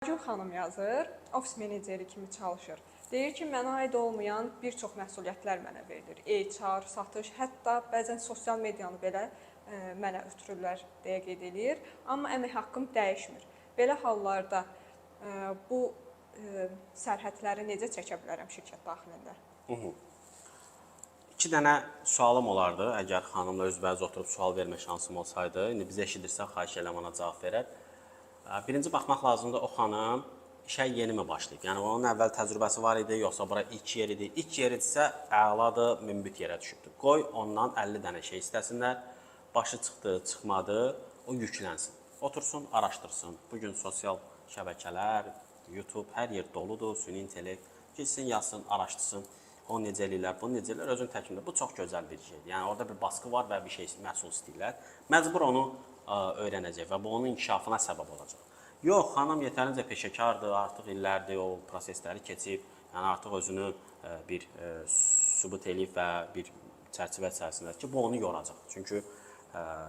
Gül xanım yazır, ofis meneceri kimi çalışır. Deyir ki, mənə aid olmayan bir çox məsuliyyətlər mənə verilir. HR, satış, hətta bəzən sosial medianı belə mənə ötürürlər deyə qeyd edir. Amma əmək haqqım dəyişmir. Belə hallarda bu sərhədləri necə çəkə bilərəm şirkət daxilində? İki dənə sualım olardı, əgər xanımla özbəyiz oturub sual vermə şansım olsaydı. İndi bizə eşidirsə, xahiş edirəm ona cavab verər. Birinci baxmaq lazımdır, o xanım işə yeni mi başlayıb? Yəni, onun əvvəl təcrübəsi var idi, yoxsa bura ilk yer idi? İlk yer idisə, əladır, mümbit yerə düşübdür. Qoy ondan 50 dənə şey istəsinlər, başı çıxdı, çıxmadı, o yüklənsin. Otursun, araşdırsın. Bugün sosial şəbəkələr, YouTube, hər yer doludur, süni intellekt. Gitsin, yazsın, araşdırsın. O necə eləyirlər, bunu necə eləyirlər, özün təkində. Bu çox gözəl bir şeydir. Yəni, orada bir baskı var və bir şey, məhsul istəyirlər. Məcbur onu öyrənəcək və bu onun inkişafına səbəb olacaq. Yox, xanım yetərincə peşəkardır, artıq illərdir o prosesləri keçib, yəni artıq özünü bir sübut eləyib və bir çərçivə içərisindədir ki, bu onu yoracaq. Çünki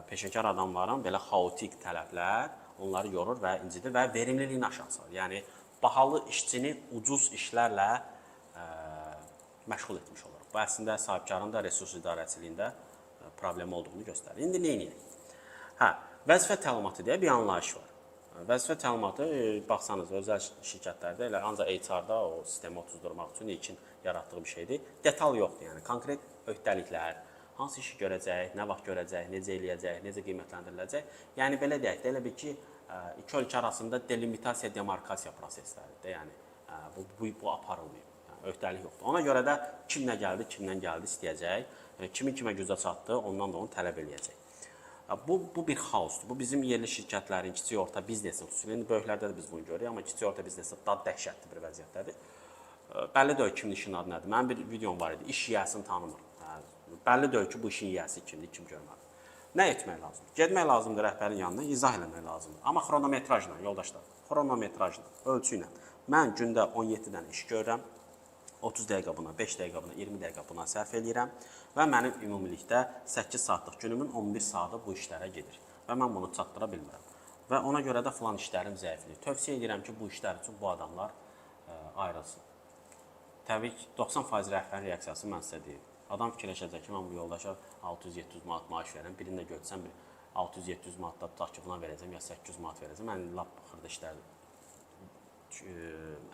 peşəkar adamların belə xaotik tələblər onları yorur və incidir və verimliliyini aşağı salır. Yəni, bahalı işçini ucuz işlərlə məşğul etmiş olur. Bu əslində sahibkarın da resurs idarəçiliyində problem olduğunu göstərir. İndi nə edək? Vəzifə təlimatı deyə bir anlayış var. Vəzifə təlimatı, baxsanız, özəl şirkətlərdə elə ancaq HR-da o sistemi otuzdurmaq üçün ilkin yaratdığı bir şeydir. Detal yoxdur, yəni konkret öhdəliklər, hansı işi görəcək, nə vaxt görəcək, necə eləyəcək, necə qiymətləndiriləcək. Yəni, belə deyək, elə bir ki, iki ölkə arasında delimitasiya, demarkasiya prosesləridir. Yəni, bu aparılmıyor. Öhdəlik yoxdur. Ona görə də kim nə gəldi, kimdən gəldi istəyəcək, kimin kimə gücə çatdı, ondan da onu tələb eləyəcək. Bu bir xaosdur. Bu bizim yerli şirkətlərin, kiçik orta biznesin, xüsusilə böyüklərdə də biz bunu görürük, amma kiçik orta biznesin daha dəhşətli bir vəziyyətdədir. Bəlli deyil kimin işin adı nədir. Mənim bir videom var idi, iş yiyəsini tanımır. Bəlli deyil ki, bu işin yiyəsi kimdir, kim görmədi. Nə etmək lazımdır? Gedmək lazımdır rəhbərin yanına, izah eləmək lazımdır. Amma xronometrajla, yoldaşlar, xronometrajla, ölçü ilə. Mən gündə 17 dənə iş görürəm. 30 dəqiqə buna, 5 dəqiqə buna, 20 dəqiqə buna sərf eləyirəm və mənim ümumilikdə 8 saatlıq günümün 11 saatı bu işlərə gedir və mən bunu çatdıra bilmirəm. Və ona görə də filan işlərim zəifliyir. Tövsiyə edirəm ki, bu işlər üçün bu adamlar ayrılsın. Təbii ki, 90% rəhbərin reaksiyası mən sizə deyim. Adam fikirləşəcək ki, mən bu yoldaşa 600-700 manat maaş verirəm, birini də götürsəm 600-700 manat da tutaq ki, buna verəcəm, ya 800 manat verəcəm. Mən lap xırda işlər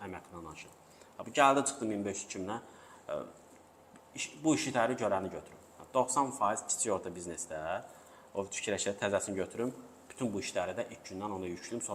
əməklə aşır. Bu gəldi, çıxdı 1500-2000-ə, bu işləri görəni götürüm. 90% kiçik orta biznesdə o fikirləşək təzəsini götürüm, bütün bu işləri də ilk gündən ona yüklüyüm, sonra